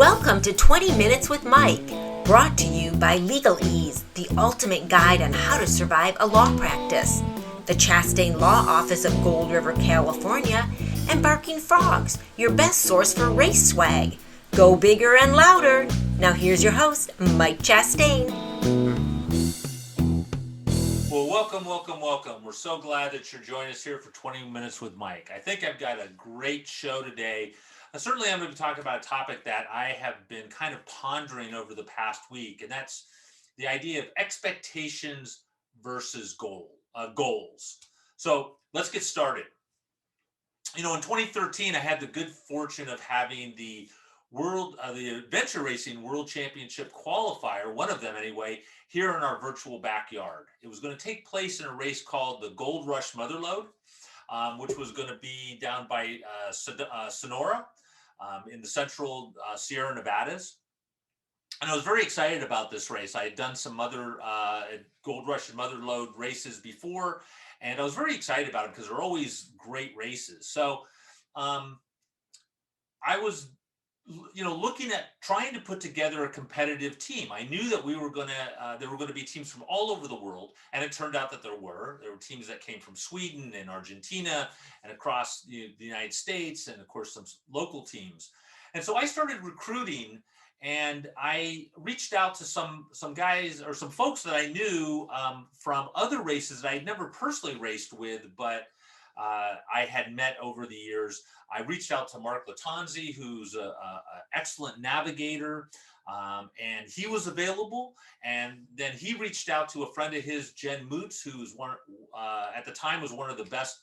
Welcome to 20 Minutes with Mike, brought to you by Legal Ease, the ultimate guide on how to survive a law practice. The Chastain Law Office of Gold River, California, and Barking Frogs, your best source for race swag. Go bigger and louder. Now here's your host, Mike Chastain. Well, welcome. We're so glad that you're joining us here for 20 Minutes with Mike. I think I've got a great show today. Certainly, I'm going to be talking about a topic that I have been kind of pondering over the past week, and that's the idea of expectations versus goals. So let's get started. In 2013, I had the good fortune of having the Adventure Racing World Championship qualifier, one of them anyway, here in our virtual backyard. It was going to take place in a race called the Gold Rush Motherlode, which was going to be down by Sonora in the central Sierra Nevadas. And I was very excited about this race. I had done some other Gold Rush and Motherlode races before, and I was very excited about them because they're always great races. So I was looking at trying to put together a competitive team. I knew that there were going to be teams from all over the world, and it turned out that there were teams that came from Sweden and Argentina and across the United States, and of course some local teams. And so I started recruiting, and I reached out to some guys or some folks that I knew from other races that I had never personally raced with, but I had met over the years. I reached out to Mark Latanzi, who's an excellent navigator, and he was available. And then he reached out to a friend of his, Jen Moots, who's at the time was one of the best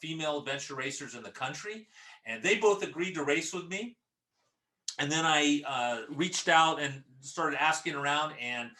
female adventure racers in the country. And they both agreed to race with me. And then I reached out and started asking around, and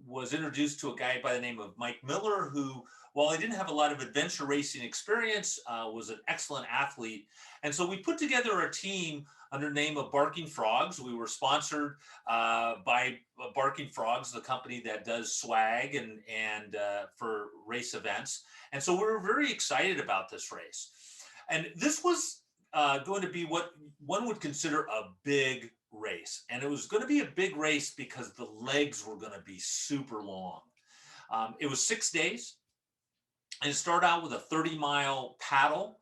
was introduced to a guy by the name of Mike Miller, who, while he didn't have a lot of adventure racing experience, was an excellent athlete. And so we put together a team under the name of Barking Frogs. We were sponsored by Barking Frogs, the company that does swag and for race events. And so we were very excited about this race. And this was going to be what one would consider a big race. And it was going to be a big race because the legs were going to be super long. It was 6 days. And it started out with a 30-mile paddle,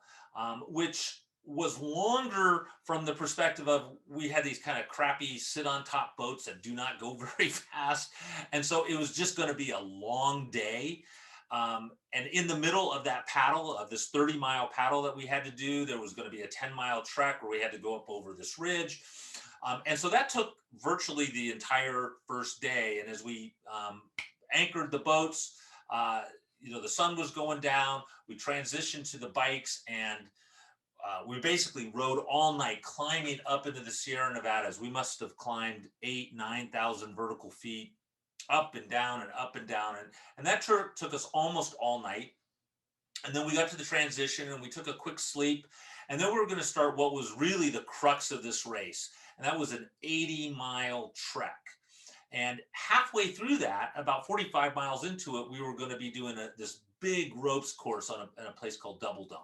which was longer from the perspective of we had these kind of crappy sit-on-top boats that do not go very fast. And so it was just going to be a long day. And in the middle of that paddle, of this 30-mile paddle that we had to do, there was going to be a 10-mile trek where we had to go up over this ridge. And so that took virtually the entire first day. And as we anchored the boats, the sun was going down. We transitioned to the bikes, and we basically rode all night, climbing up into the Sierra Nevadas. We must have climbed 9,000 vertical feet, up and down and up and down. And that took us almost all night. And then we got to the transition, and we took a quick sleep. And then we were going to start what was really the crux of this race. And that was an 80-mile trek. And halfway through that, about 45 miles into it, we were going to be doing this big ropes course in a place called Double Dome.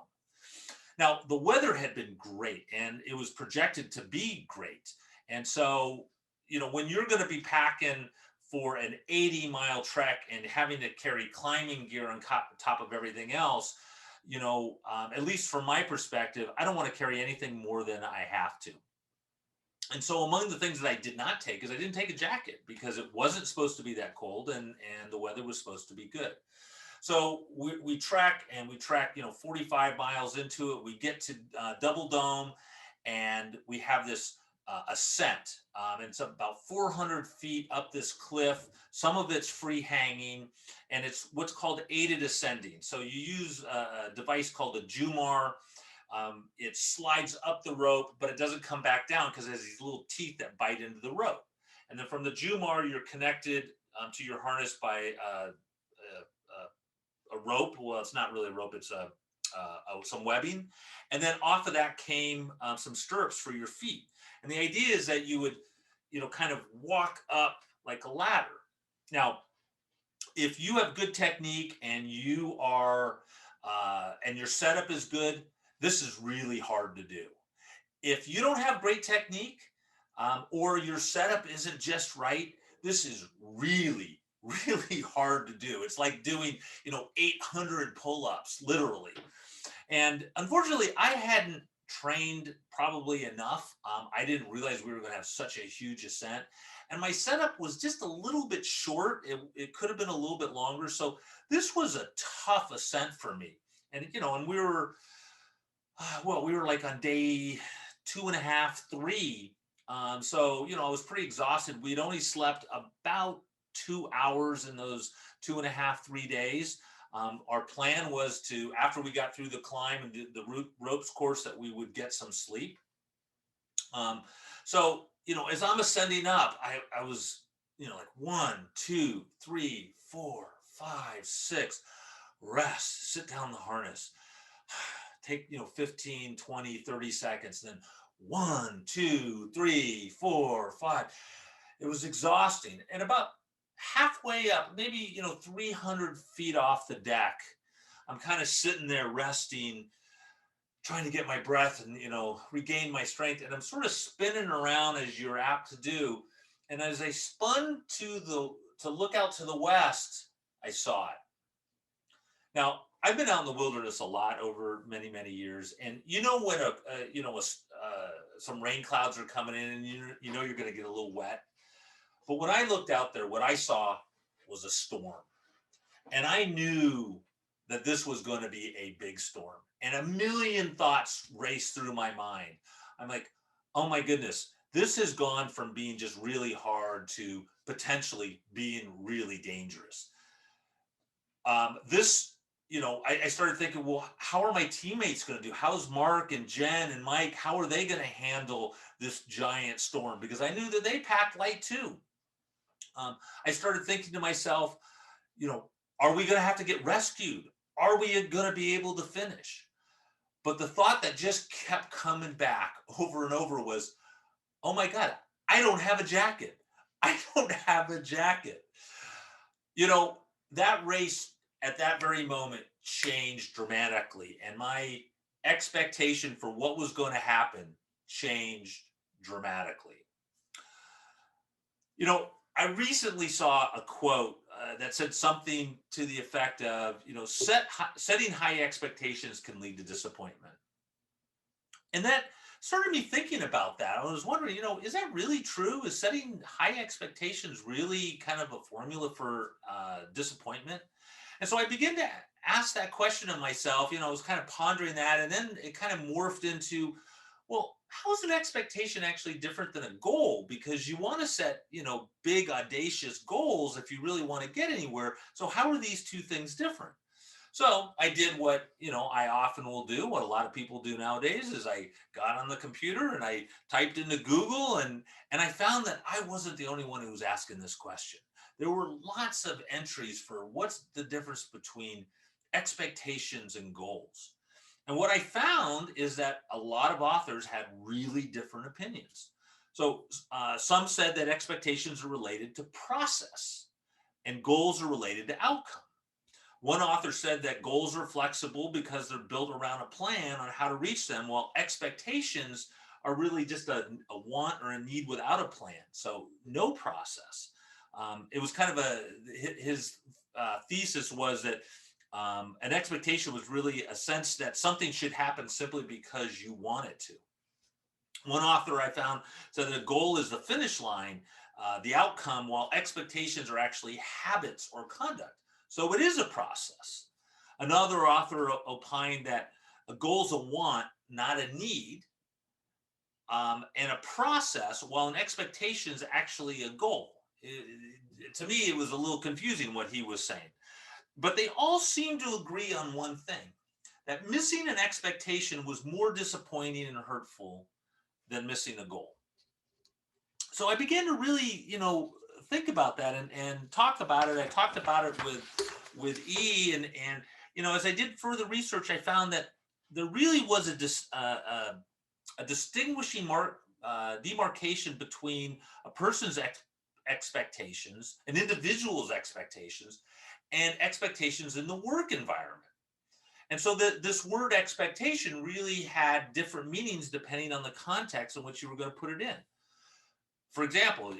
Now, the weather had been great, and it was projected to be great. And so, when you're going to be packing for an 80-mile trek and having to carry climbing gear on top of everything else, at least from my perspective, I don't want to carry anything more than I have to. And so among the things that I did not take is I didn't take a jacket because it wasn't supposed to be that cold, and the weather was supposed to be good. So we trek 45 miles into it. We get to Double Dome, and we have this ascent. It's about 400 feet up this cliff. Some of it's free hanging, and it's what's called aided ascending. So you use a device called a Jumar. It slides up the rope, but it doesn't come back down because it has these little teeth that bite into the rope. And then from the Jumar, you're connected to your harness by a rope. Well, it's not really a rope. It's some webbing. And then off of that came some stirrups for your feet. And the idea is that you would, kind of walk up like a ladder. Now, if you have good technique and you are, and your setup is good, this is really hard to do. If you don't have great technique, or your setup isn't just right. This is really, really hard to do. It's like doing, 800 pull-ups, literally. And unfortunately, I hadn't trained probably enough. I didn't realize we were going to have such a huge ascent. And my setup was just a little bit short. It could have been a little bit longer. So this was a tough ascent for me. And we were, well, we were like on day two and a half, three. So, I was pretty exhausted. We'd only slept about 2 hours in those two and a half, 3 days. Our plan was to, after we got through the climb and the ropes course, that we would get some sleep. So, as I'm ascending up, I was, like 1, 2, 3, 4, 5, 6, rest, sit down the harness, take, 15, 20, 30 seconds, then 1, 2, 3, 4, 5. It was exhausting. And about halfway up, maybe, 300 feet off the deck, I'm kind of sitting there resting, trying to get my breath and, regain my strength. And I'm sort of spinning around, as you're apt to do. And as I spun to look out to the west, I saw it. Now, I've been out in the wilderness a lot over many, many years, and when some rain clouds are coming in, and you're going to get a little wet. But when I looked out there, what I saw was a storm, and I knew that this was going to be a big storm, and a million thoughts raced through my mind. I'm like, oh my goodness, this has gone from being just really hard to potentially being really dangerous. I started thinking, well, how are my teammates going to do? How's Mark and Jen and Mike? How are they going to handle this giant storm? Because I knew that they packed light too. I started thinking to myself, are we going to have to get rescued? Are we going to be able to finish? But the thought that just kept coming back over and over was, oh my God, I don't have a jacket. I don't have a jacket. That race at that very moment changed dramatically, and my expectation for what was going to happen changed dramatically. I recently saw a quote that said something to the effect of, setting high expectations can lead to disappointment. And that started me thinking about that. I was wondering, is that really true? Is setting high expectations really kind of a formula for disappointment? And so I began to ask that question of myself. I was kind of pondering that, and then it kind of morphed into, well, how is an expectation actually different than a goal? Because you want to set, big, audacious goals if you really want to get anywhere. So how are these two things different? So I did what, I often will do, what a lot of people do nowadays, is I got on the computer and I typed into Google, and I found that I wasn't the only one who was asking this question. There were lots of entries for what's the difference between expectations and goals. And what I found is that a lot of authors had really different opinions. So some said that expectations are related to process and goals are related to outcome. One author said that goals are flexible because they're built around a plan on how to reach them, while expectations are really just a want or a need without a plan. So no process. It was kind of his thesis was that an expectation was really a sense that something should happen simply because you want it to. One author I found said that a goal is the finish line, the outcome, while expectations are actually habits or conduct. So it is a process. Another author opined that a goal is a want, not a need, and a process, while an expectation is actually a goal. To me, it was a little confusing what he was saying. But they all seem to agree on one thing, that missing an expectation was more disappointing and hurtful than missing a goal. So I began to really, think about that and talk about it. I talked about it with E, and as I did further research, I found that there really was a distinguishing demarcation between a person's expectations, an individual's expectations, and expectations in the work environment. And so this word expectation really had different meanings depending on the context in which you were going to put it in. for example,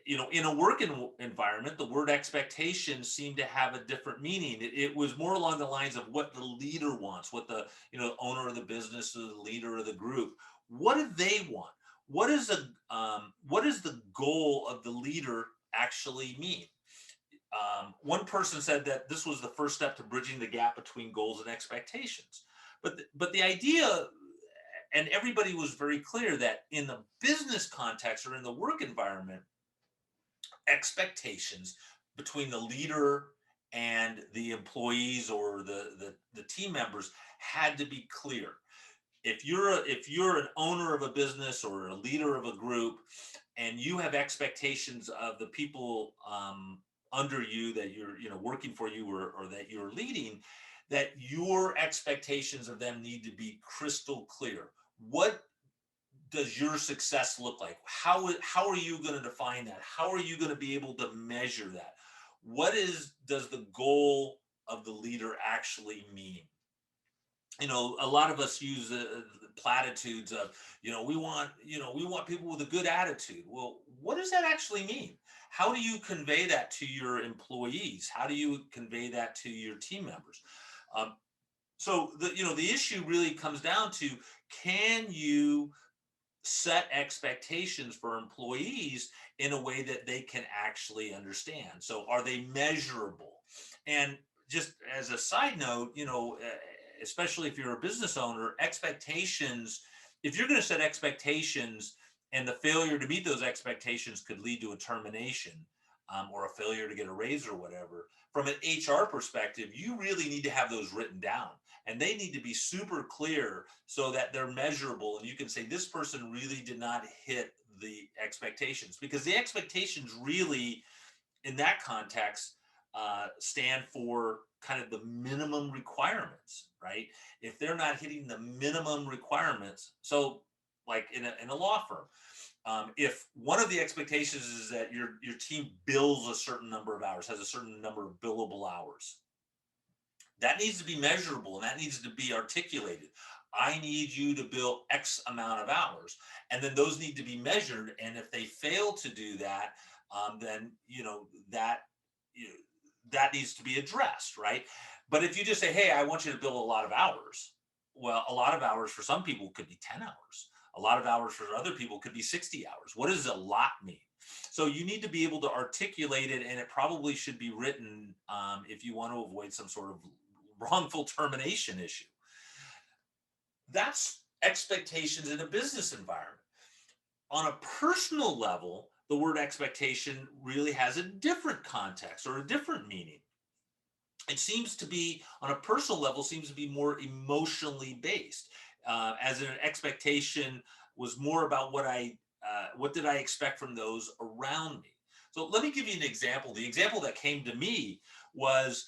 in a work environment, the word expectation seemed to have a different meaning. It was more along the lines of what the leader wants, what the owner of the business or the leader of the group. What do they want? What is the goal of the leader actually mean? One person said that this was the first step to bridging the gap between goals and expectations. But the idea, and everybody was very clear that in the business context or in the work environment, expectations between the leader and the employees or the team members had to be clear. If you're an owner of a business or a leader of a group and you have expectations of the people under you that you're working for you, or that you're leading, that your expectations of them need to be crystal clear. What does your success look like? How are you going to define that? How are you going to be able to measure that? Does the goal of the leader actually mean? A lot of us use the platitudes of, we want people with a good attitude. Well, what does that actually mean? How do you convey that to your employees? How do you convey that to your team members? So the issue really comes down to, can you set expectations for employees in a way that they can actually understand? So are they measurable? And just as a side note, especially if you're a business owner, expectations, if you're going to set expectations and the failure to meet those expectations could lead to a termination, or a failure to get a raise or whatever, from an HR perspective, you really need to have those written down, and they need to be super clear so that they're measurable. And you can say, this person really did not hit the expectations, because the expectations really, in that context, stand for kind of the minimum requirements, right? If they're not hitting the minimum requirements, so like in a law firm, if one of the expectations is that your team bills a certain number of hours, has a certain number of billable hours, that needs to be measurable and that needs to be articulated. I need you to bill X amount of hours, and then those need to be measured. And if they fail to do that, then that needs to be addressed, right? But if you just say, hey, I want you to bill a lot of hours, well, a lot of hours for some people could be 10 hours. A lot of hours for other people could be 60 hours. What does a lot mean? So you need to be able to articulate it, and it probably should be written, if you want to avoid some sort of wrongful termination issue. That's expectations in a business environment. On a personal level, the word expectation really has a different context or a different meaning. It seems to be, on a personal level, seems to be more emotionally based. As an expectation was more about what did I expect from those around me. So let me give you an example. The example that came to me was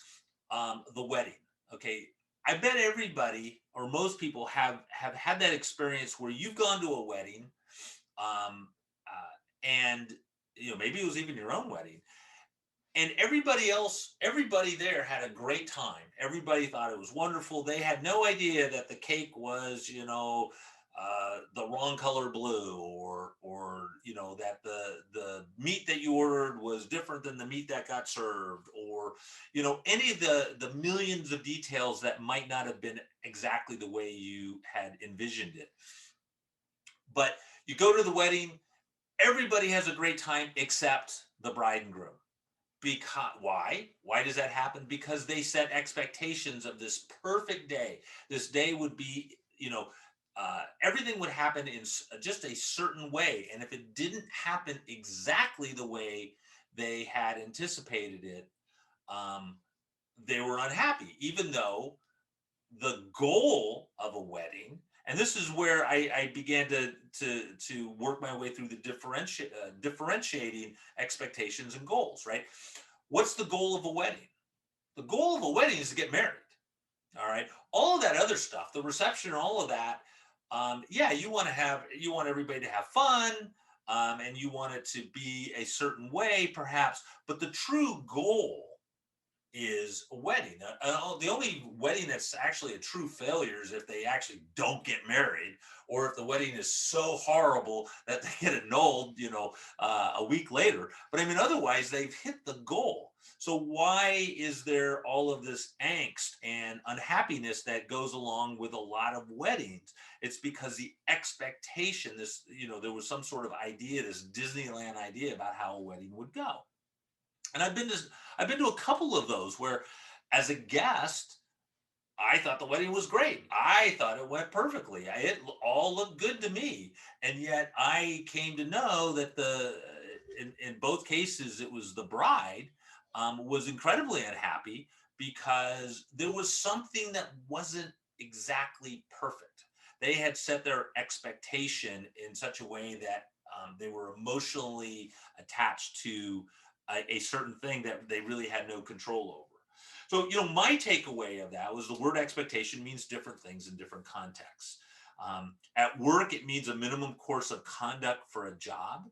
the wedding. Okay, I bet everybody or most people have had that experience where you've gone to a wedding, and maybe it was even your own wedding, and everybody there had a great time. Everybody thought it was wonderful. They had no idea that the cake was the wrong color blue, or that the meat that you ordered was different than the meat that got served, or any of the millions of details that might not have been exactly the way you had envisioned it. But you go to the wedding, everybody has a great time except the bride and groom. Because why does that happen? Because they set expectations of this perfect day. This day would be, everything would happen in just a certain way, and if it didn't happen exactly the way they had anticipated it, they were unhappy, even though the goal of a wedding, and this is where I began to work my way through the differentiating expectations and goals, right? What's the goal of a wedding? The goal of a wedding is to get married. All right. All of that other stuff, the reception, all of that, yeah, you want everybody to have fun, and you want it to be a certain way, perhaps. But the true goal is a wedding. The only wedding that's actually a true failure is if they actually don't get married, or if the wedding is so horrible that they get annulled, a week later. But I mean, otherwise, they've hit the goal. So why is there all of this angst and unhappiness that goes along with a lot of weddings? It's because the expectation, there was some sort of idea, this Disneyland idea about how a wedding would go. And I've been to a couple of those where, as a guest, I thought the wedding was great. I thought it went perfectly. It all looked good to me. And yet I came to know that in both cases, it was the bride was incredibly unhappy because there was something that wasn't exactly perfect. They had set their expectation in such a way that they were emotionally attached to a certain thing that they really had no control over. So, my takeaway of that was the word expectation means different things in different contexts. At work, it means a minimum course of conduct for a job.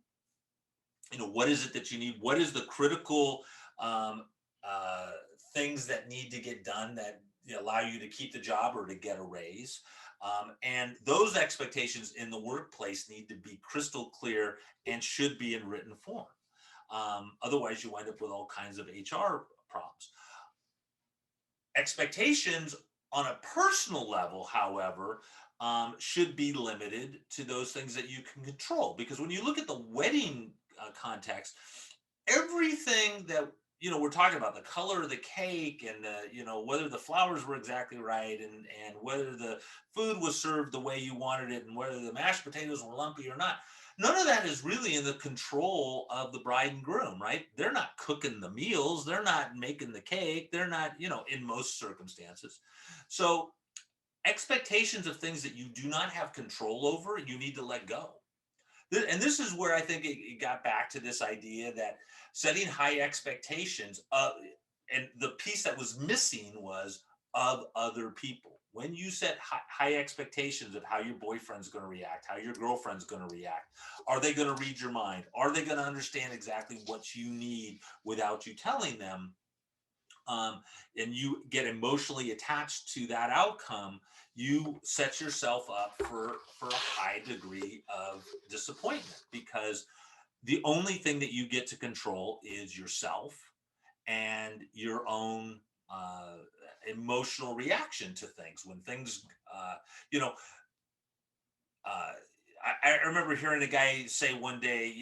What is it that you need? What is the critical um, uh, things that need to get done that allow you to keep the job or to get a raise? And those expectations in the workplace need to be crystal clear and should be in written form. Otherwise, you wind up with all kinds of HR problems. Expectations on a personal level, however, should be limited to those things that you can control. Because when you look at the wedding context, everything that we're talking about, the color of the cake, and whether the flowers were exactly right, and whether the food was served the way you wanted it, and whether the mashed potatoes were lumpy or not, none of that is really in the control of the bride and groom, right? They're not cooking the meals, they're not making the cake, they're not, in most circumstances. So expectations of things that you do not have control over, you need to let go. And this is where I think it got back to this idea that setting high expectations, and the piece that was missing was of other people. When you set high expectations of how your boyfriend's going to react, how your girlfriend's going to react, are they going to read your mind? Are they going to understand exactly what you need without you telling them? um, and you get emotionally attached to that outcome, you set yourself up for a high degree of disappointment, because the only thing that you get to control is yourself and your own emotional reaction to things. When things, you know, uh, I remember hearing a guy say one day,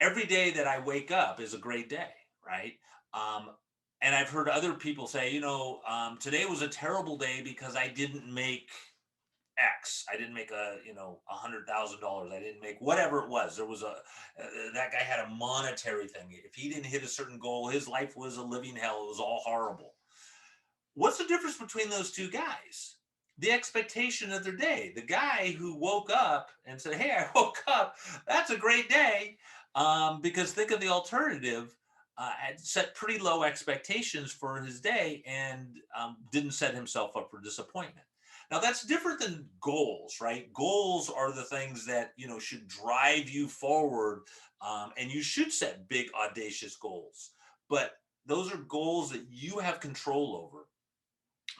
every day that I wake up is a great day, right? Um, and I've heard other people say, today was a terrible day because I didn't make X. I didn't make $100,000. I didn't make whatever it was. There was that guy had a monetary thing. If he didn't hit a certain goal, his life was a living hell. It was all horrible. What's the difference between those two guys? The expectation of their day. The guy who woke up and said, "Hey, I woke up. That's a great day," because think of the alternative. Had set pretty low expectations for his day, and didn't set himself up for disappointment. Now that's different than goals, right? Goals are the things that should drive you forward, and you should set big, audacious goals. But those are goals that you have control over.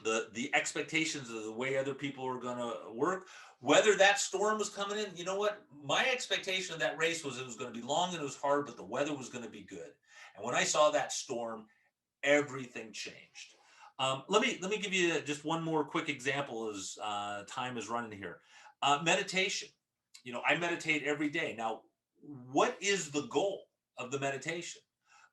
The expectations of the way other people are going to work, whether that storm was coming in. You know what, my expectation of that race was it was going to be long and it was hard, but the weather was going to be good. And when I saw that storm, everything changed. Let me give you just one more quick example as time is running here. Meditation. I meditate every day. Now, what is the goal of the meditation?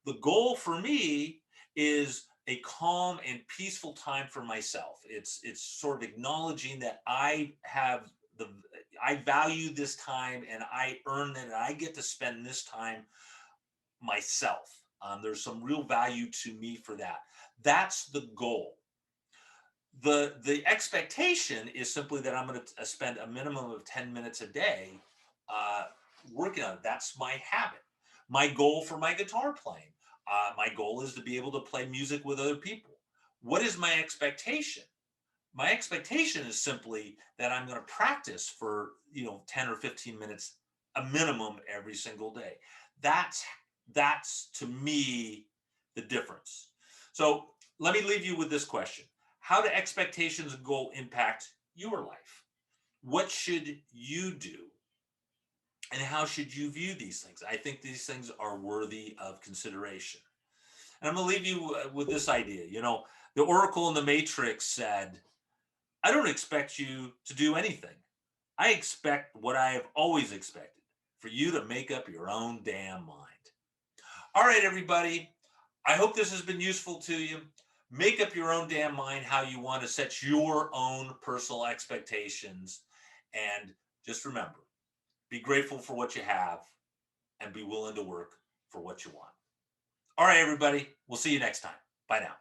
The goal for me is a calm and peaceful time for myself. It's sort of acknowledging that the I value this time, and I earn it, and I get to spend this time myself. There's some real value to me for that. That's the goal. The expectation is simply that I'm going to spend a minimum of 10 minutes a day uh, working on it. That's my habit. My goal for my guitar playing. My goal is to be able to play music with other people. What is my expectation? My expectation is simply that I'm going to practice for 10 or 15 minutes a minimum every single day. That's that's to me the difference. So let me leave you with this question. How do expectations and goal impact your life? What should you do? And how should you view these things? I think these things are worthy of consideration. And I'm going to leave you with this idea. The Oracle in the Matrix said, I don't expect you to do anything. I expect what I have always expected, for you to make up your own damn mind. All right, everybody. I hope this has been useful to you. Make up your own damn mind how you want to set your own personal expectations. And just remember, be grateful for what you have and be willing to work for what you want. All right, everybody. We'll see you next time. Bye now.